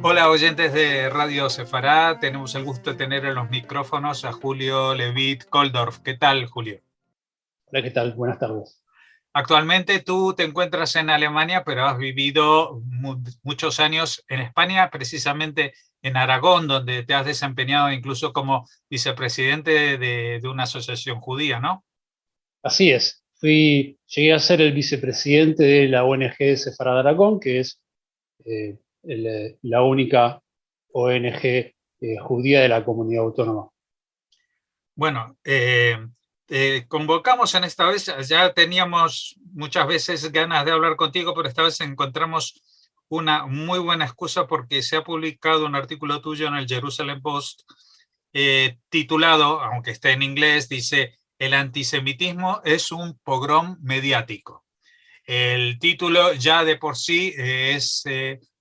Hola oyentes de Radio Sefará, tenemos el gusto de tener en los micrófonos a Julio Levit Koldorf. ¿Qué tal, Julio? Hola, ¿qué tal? Buenas tardes. Actualmente tú te encuentras en Alemania, pero has vivido muchos años en España, precisamente en Aragón, donde te has desempeñado incluso como vicepresidente de una asociación judía, ¿no? Así es. Llegué a ser el vicepresidente de la ONG Sefarad Aragón, que es la única ONG judía de la comunidad autónoma. Bueno, convocamos en esta vez, ya teníamos muchas veces ganas de hablar contigo, pero esta vez encontramos una muy buena excusa porque se ha publicado un artículo tuyo en el Jerusalem Post titulado, aunque esté en inglés, dice: "El antisemitismo es un pogrom mediático". El título ya de por sí es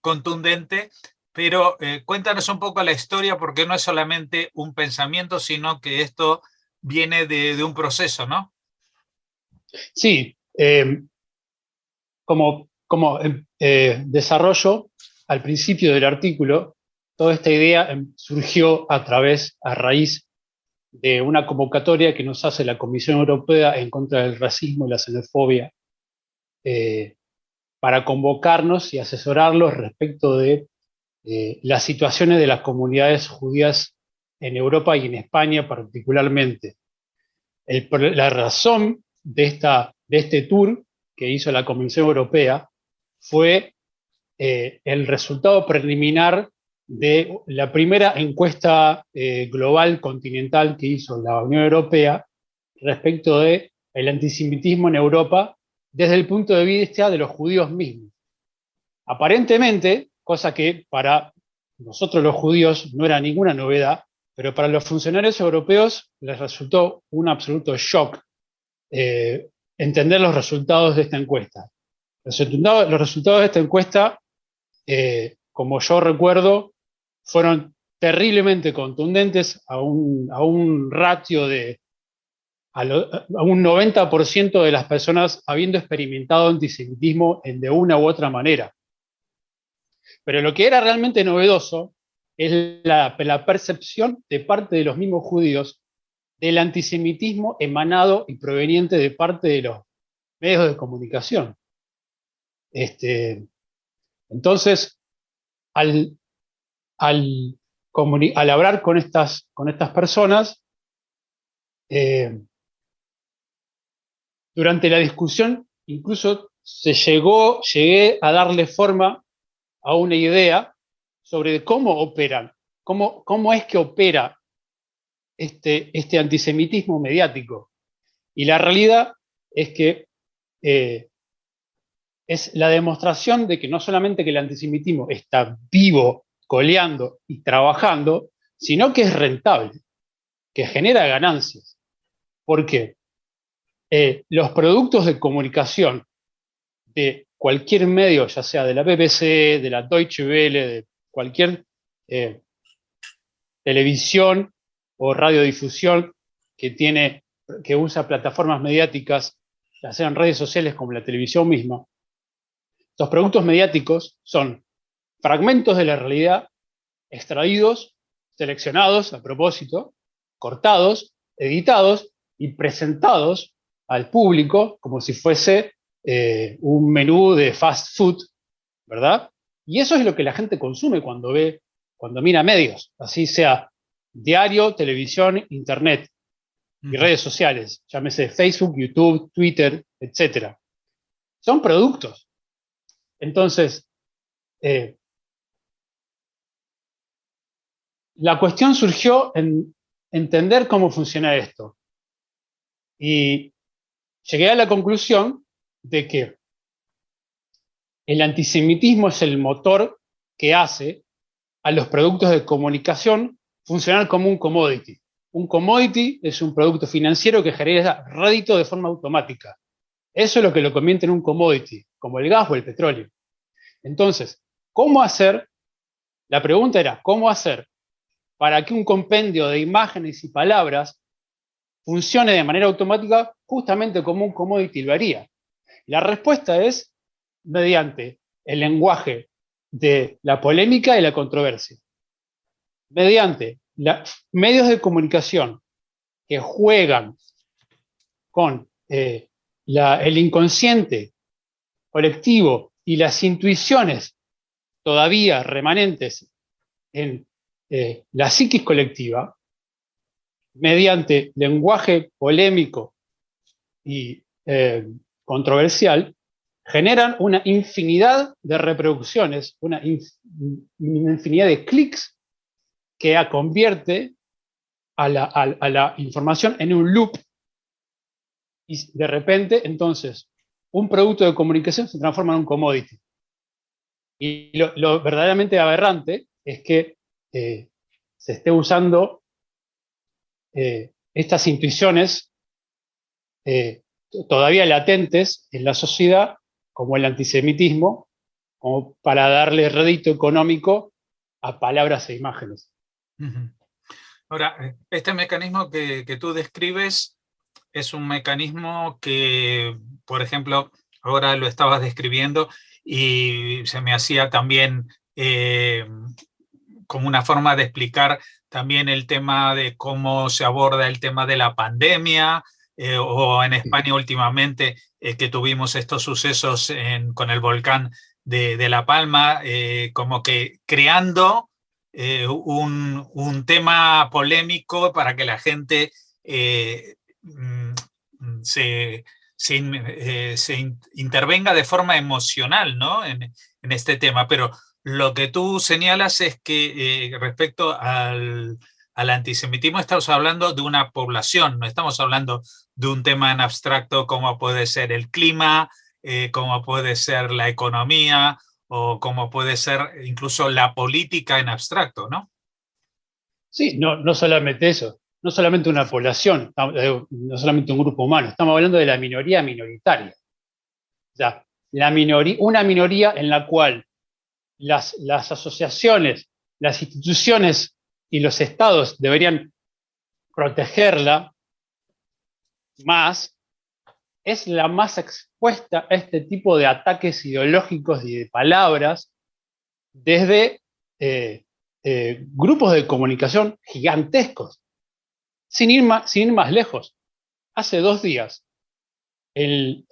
contundente, pero cuéntanos un poco la historia, porque no es solamente un pensamiento, sino que esto viene de un proceso, ¿no? Sí, como desarrollo al principio del artículo, toda esta idea surgió a raíz de una convocatoria que nos hace la Comisión Europea en contra del racismo y la xenofobia, eh, para convocarnos y asesorarlos respecto de las situaciones de las comunidades judías en Europa y en España particularmente. La razón de este tour que hizo la Comisión Europea fue el resultado preliminar de la primera encuesta global continental que hizo la Unión Europea respecto del antisemitismo en Europa desde el punto de vista de los judíos mismos. Aparentemente, cosa que para nosotros los judíos no era ninguna novedad, pero para los funcionarios europeos les resultó un absoluto shock entender los resultados de esta encuesta. Los resultados de esta encuesta, como yo recuerdo, fueron terriblemente contundentes a un ratio de a un 90% de las personas habiendo experimentado antisemitismo de una u otra manera. Pero lo que era realmente novedoso es la percepción de parte de los mismos judíos del antisemitismo emanado y proveniente de parte de los medios de comunicación. Entonces, al, al, al hablar con estas personas, eh, durante la discusión incluso llegué a darle forma a una idea sobre cómo operan, cómo es que opera este antisemitismo mediático. Y la realidad es que es la demostración de que no solamente que el antisemitismo está vivo, coleando y trabajando, sino que es rentable, que genera ganancias. ¿Por qué? Los productos de comunicación de cualquier medio, ya sea de la BBC, de la Deutsche Welle, de cualquier televisión o radiodifusión que usa plataformas mediáticas, ya sean redes sociales como la televisión misma, los productos mediáticos son fragmentos de la realidad extraídos, seleccionados a propósito, cortados, editados y presentados al público como si fuese un menú de fast food, ¿verdad? Y eso es lo que la gente consume cuando mira medios, así sea diario, televisión, internet y redes sociales, llámese Facebook, YouTube, Twitter, etcétera. Son productos. Entonces, la cuestión surgió en entender cómo funciona esto. Y llegué a la conclusión de que el antisemitismo es el motor que hace a los productos de comunicación funcionar como un commodity. Un commodity es un producto financiero que genera rédito de forma automática. Eso es lo que lo convierte en un commodity, como el gas o el petróleo. Entonces, ¿cómo hacer? La pregunta era, ¿cómo hacer para que un compendio de imágenes y palabras funcione de manera automática justamente como un commodity lo haría? La respuesta es mediante el lenguaje de la polémica y la controversia, mediante medios de comunicación que juegan con el inconsciente colectivo y las intuiciones todavía remanentes en la psiquis colectiva, mediante lenguaje polémico y controversial, generan una infinidad de reproducciones, una infinidad de clics que convierte a la información en un loop, y de repente, entonces, un producto de comunicación se transforma en un commodity. Y lo verdaderamente aberrante es que se esté usando estas intuiciones todavía latentes en la sociedad, como el antisemitismo, como para darle rédito económico a palabras e imágenes. Ahora, este mecanismo que tú describes es un mecanismo que, por ejemplo, ahora lo estabas describiendo y se me hacía también como una forma de explicar también el tema de cómo se aborda el tema de la pandemia, o en España últimamente que tuvimos estos sucesos con el volcán de La Palma, como que creando un tema polémico para que la gente se intervenga de forma emocional, ¿no? en este tema. Pero lo que tú señalas es que respecto al antisemitismo estamos hablando de una población, no estamos hablando de un tema en abstracto como puede ser el clima, como puede ser la economía o como puede ser incluso la política en abstracto, ¿no? Sí, no solamente eso, no solamente una población, no solamente un grupo humano, estamos hablando de la minoría minoritaria. O sea, una minoría en la cual las asociaciones, las instituciones y los estados deberían protegerla más, es la más expuesta a este tipo de ataques ideológicos y de palabras desde grupos de comunicación gigantescos. Sin ir más lejos, hace 2 días, el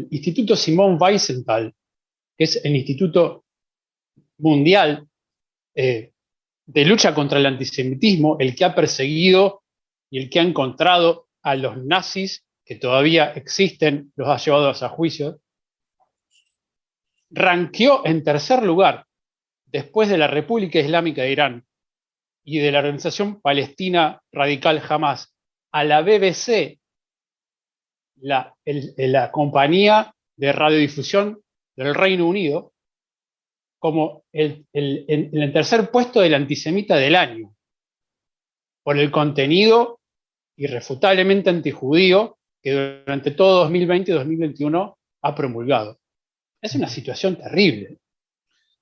Instituto Simón Wiesenthal, que es el Instituto Mundial de Lucha contra el Antisemitismo, el que ha perseguido y el que ha encontrado a los nazis que todavía existen, los ha llevado a juicio, ranqueó en tercer lugar, después de la República Islámica de Irán y de la organización palestina radical Hamas, a la BBC, la compañía de radiodifusión del Reino Unido, como en el tercer puesto del antisemita del año, por el contenido irrefutablemente antijudío que durante todo 2020 y 2021 ha promulgado. Es una situación terrible.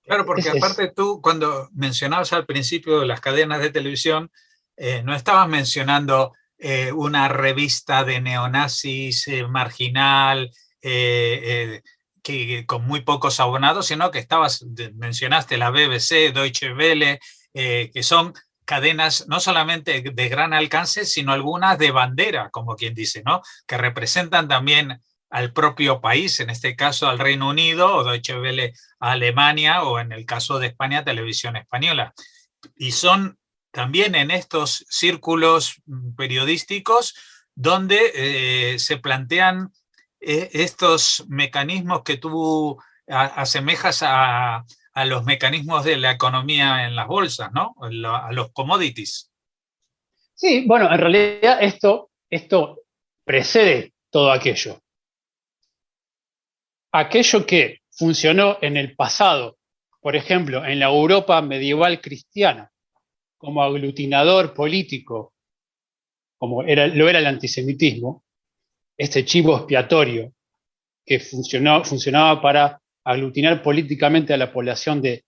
Claro, porque aparte tú, cuando mencionabas al principio las cadenas de televisión, no estabas mencionando una revista de neonazis marginal, que con muy pocos abonados, sino que mencionaste la BBC, Deutsche Welle, que son cadenas no solamente de gran alcance, sino algunas de bandera, como quien dice, ¿no? Que representan también al propio país, en este caso al Reino Unido, o Deutsche Welle a Alemania, o en el caso de España, Televisión Española. Y son también en estos círculos periodísticos donde se plantean estos mecanismos que tú asemejas a los mecanismos de la economía en las bolsas, ¿no? A los commodities. Sí, bueno, en realidad esto precede todo aquello. Aquello que funcionó en el pasado, por ejemplo, en la Europa medieval cristiana, como aglutinador político, como lo era el antisemitismo, este chivo expiatorio que funcionaba para aglutinar políticamente a la población de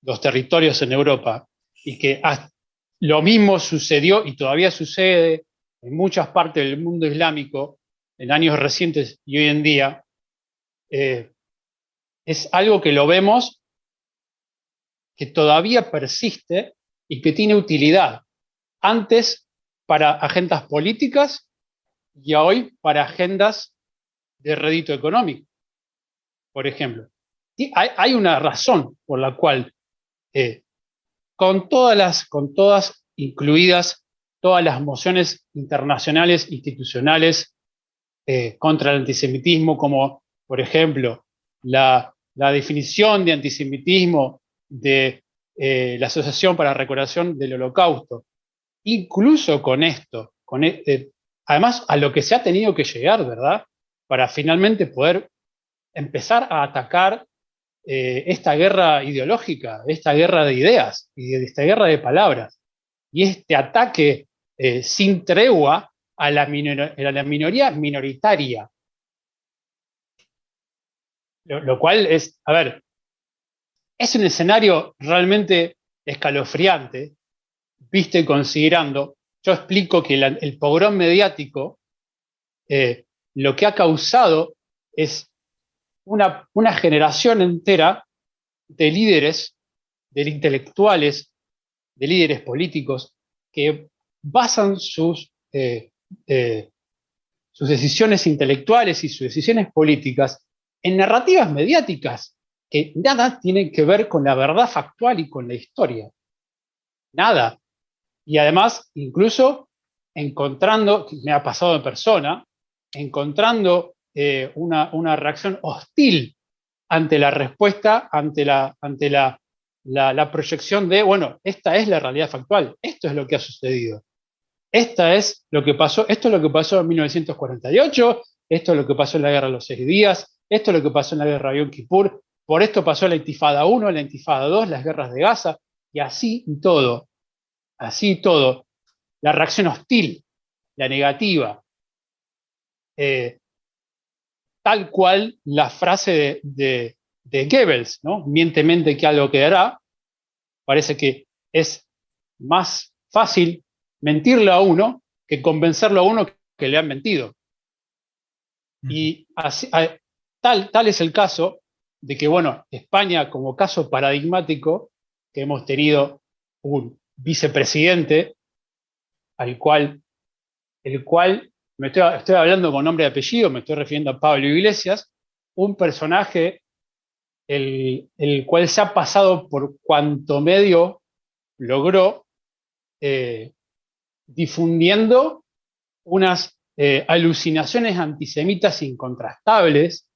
los territorios en Europa, y que lo mismo sucedió y todavía sucede en muchas partes del mundo islámico en años recientes y hoy en día, es algo que lo vemos que todavía persiste y que tiene utilidad. Antes para agendas políticas y hoy para agendas de rédito económico, por ejemplo. Y hay una razón por la cual, con todas incluidas todas las mociones internacionales, institucionales, contra el antisemitismo, como por ejemplo la definición de antisemitismo de la Asociación para la Recordación del Holocausto, incluso con esto, además a lo que se ha tenido que llegar, ¿verdad? Para finalmente poder empezar a atacar esta guerra ideológica, esta guerra de ideas y esta guerra de palabras, y este ataque sin tregua a la minoría minoritaria. Lo cual es, a ver, es un escenario realmente escalofriante, viste, considerando, yo explico que el pogrom mediático lo que ha causado es una generación entera de líderes, de intelectuales, de líderes políticos que basan sus decisiones intelectuales y sus decisiones políticas en narrativas mediáticas que nada tienen que ver con la verdad factual y con la historia. Nada. Y además, incluso encontrando, me ha pasado en persona, encontrando una reacción hostil ante la respuesta, ante la proyección de, bueno, esta es la realidad factual, esto es lo que ha sucedido. Esto es lo que pasó en 1948, esto es lo que pasó en la Guerra de los 6 Días, esto es lo que pasó en la Guerra de Yom Kippur, por esto pasó la Intifada 1, la Intifada 2, las guerras de Gaza, y así todo. La reacción hostil, la negativa, tal cual la frase de Goebbels, ¿no? Miente, mente que algo quedará. Parece que es más fácil mentirle a uno que convencerlo a uno que le han mentido. Y así, tal es el caso de que, bueno, España, como caso paradigmático, que hemos tenido un vicepresidente el cual estoy hablando con nombre y apellido, me estoy refiriendo a Pablo Iglesias, un personaje el cual se ha pasado por cuanto medio logró, difundiendo unas alucinaciones antisemitas incontrastables.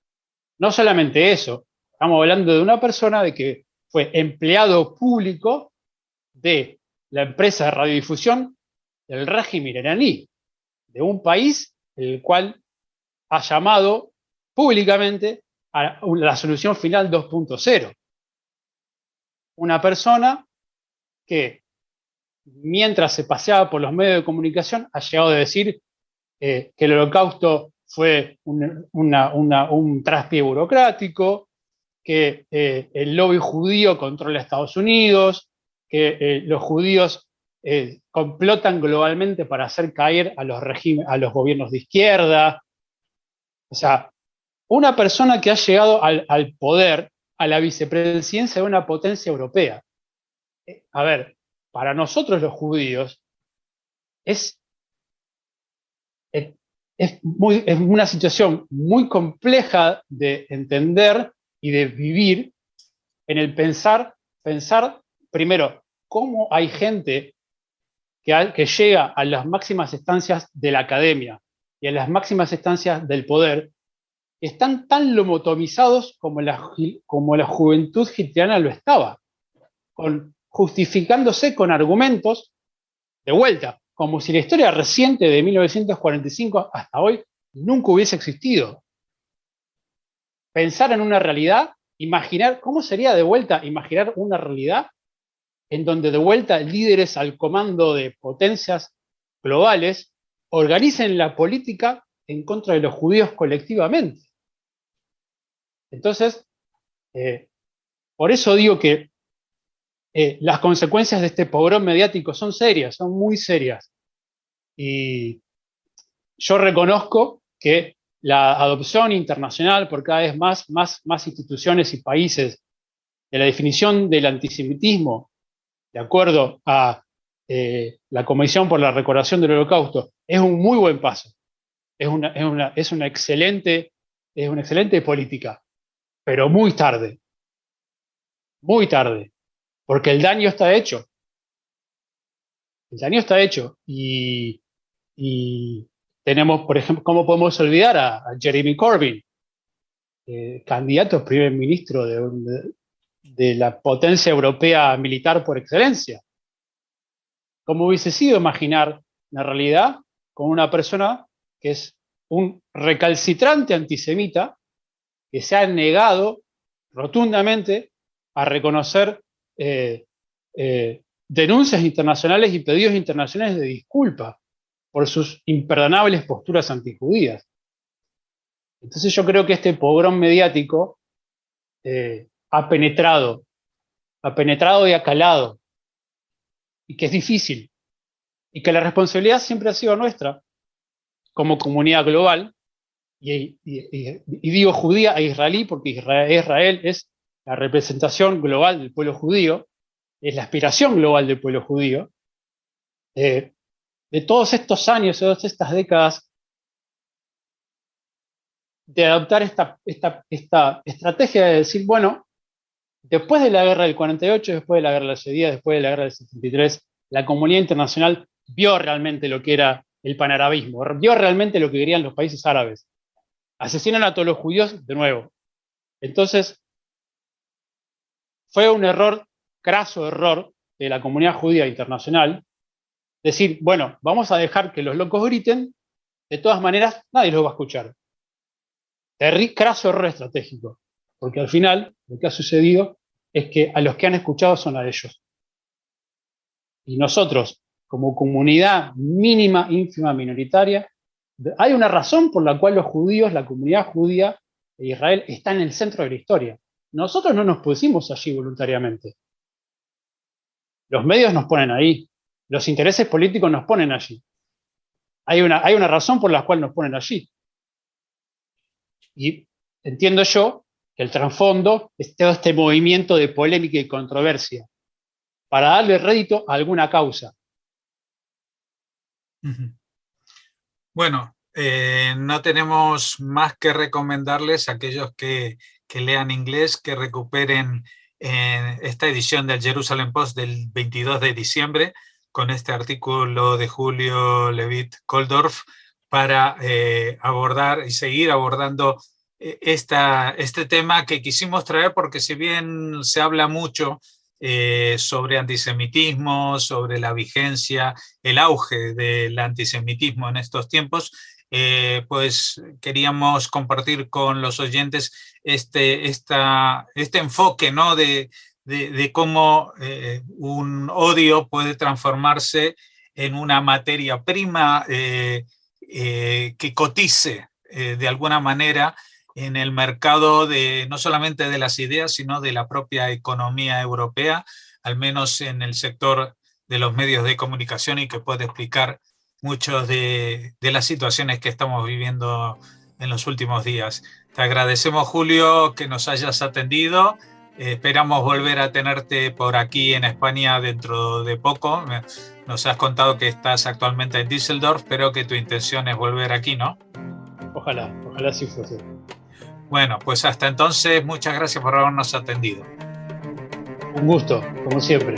No solamente eso, estamos hablando de una persona de que fue empleado público de la empresa de radiodifusión del régimen iraní, de un país el cual ha llamado públicamente a la solución final 2.0. Una persona que, mientras se paseaba por los medios de comunicación, ha llegado a decir que el Holocausto fue un traspié burocrático, que el lobby judío controla Estados Unidos, que los judíos complotan globalmente para hacer caer a los gobiernos de izquierda. O sea, una persona que ha llegado al poder, a la vicepresidencia de una potencia europea. A ver, para nosotros los judíos es una situación muy compleja de entender y de vivir en el pensar primero, cómo hay gente que llega a las máximas instancias de la academia y a las máximas instancias del poder, que están tan lobotomizados como la juventud hitleriana lo estaba, justificándose con argumentos de vuelta, como si la historia reciente de 1945 hasta hoy nunca hubiese existido. Pensar en una realidad, imaginar, ¿cómo sería de vuelta imaginar una realidad en donde de vuelta líderes al comando de potencias globales organicen la política en contra de los judíos colectivamente? Entonces, por eso digo que las consecuencias de este pogrom mediático son serias, son muy serias. Y yo reconozco que la adopción internacional por cada vez más instituciones y países de la definición del antisemitismo, de acuerdo a la Comisión por la Recordación del Holocausto, es un muy buen paso. Es una excelente política, pero muy tarde, porque el daño está hecho. El daño está hecho y tenemos, por ejemplo, ¿cómo podemos olvidar a Jeremy Corbyn, candidato a primer ministro de la potencia europea militar por excelencia? ¿Cómo hubiese sido imaginar la realidad con una persona que es un recalcitrante antisemita que se ha negado rotundamente a reconocer denuncias internacionales y pedidos internacionales de disculpa por sus imperdonables posturas antijudías? Entonces yo creo que este pogrom mediático ha penetrado y ha calado, y que es difícil, y que la responsabilidad siempre ha sido nuestra como comunidad global, y digo judía e israelí porque Israel es la representación global del pueblo judío, es la aspiración global del pueblo judío, de todos estos años, de todas estas décadas, de adoptar esta estrategia de decir, bueno, después de la guerra del 48, después de la guerra de los 6 días, después de la guerra del 73, la comunidad internacional vio realmente lo que era el panarabismo, vio realmente lo que querían los países árabes. Asesinan a todos los judíos de nuevo. Entonces, fue un error, craso error, de la comunidad judía internacional, decir, bueno, vamos a dejar que los locos griten, de todas maneras nadie los va a escuchar. Craso error estratégico, porque al final lo que ha sucedido es que a los que han escuchado son a ellos. Y nosotros, como comunidad mínima, ínfima, minoritaria, hay una razón por la cual los judíos, la comunidad judía de Israel, está en el centro de la historia. Nosotros no nos pusimos allí voluntariamente. Los medios nos ponen ahí. Los intereses políticos nos ponen allí. Hay una razón por la cual nos ponen allí. Y entiendo yo que el trasfondo es todo este movimiento de polémica y controversia para darle rédito a alguna causa. Bueno, no tenemos más que recomendarles a aquellos que lean inglés, que recuperen esta edición del Jerusalem Post del 22 de diciembre con este artículo de Julio Levit Koldorf para abordar y seguir abordando este tema que quisimos traer porque si bien se habla mucho sobre antisemitismo, sobre la vigencia, el auge del antisemitismo en estos tiempos, pues queríamos compartir con los oyentes este enfoque, ¿no? de cómo un odio puede transformarse en una materia prima que cotice de alguna manera en el mercado no solamente de las ideas, sino de la propia economía europea, al menos en el sector de los medios de comunicación, y que puede explicar muchas de las situaciones que estamos viviendo en los últimos días. Te agradecemos, Julio, que nos hayas atendido. Esperamos volver a tenerte por aquí en España dentro de poco. Nos has contado que estás actualmente en Düsseldorf, pero que tu intención es volver aquí, ¿no? Ojalá sí fuese. Bueno, pues hasta entonces, muchas gracias por habernos atendido. Un gusto, como siempre.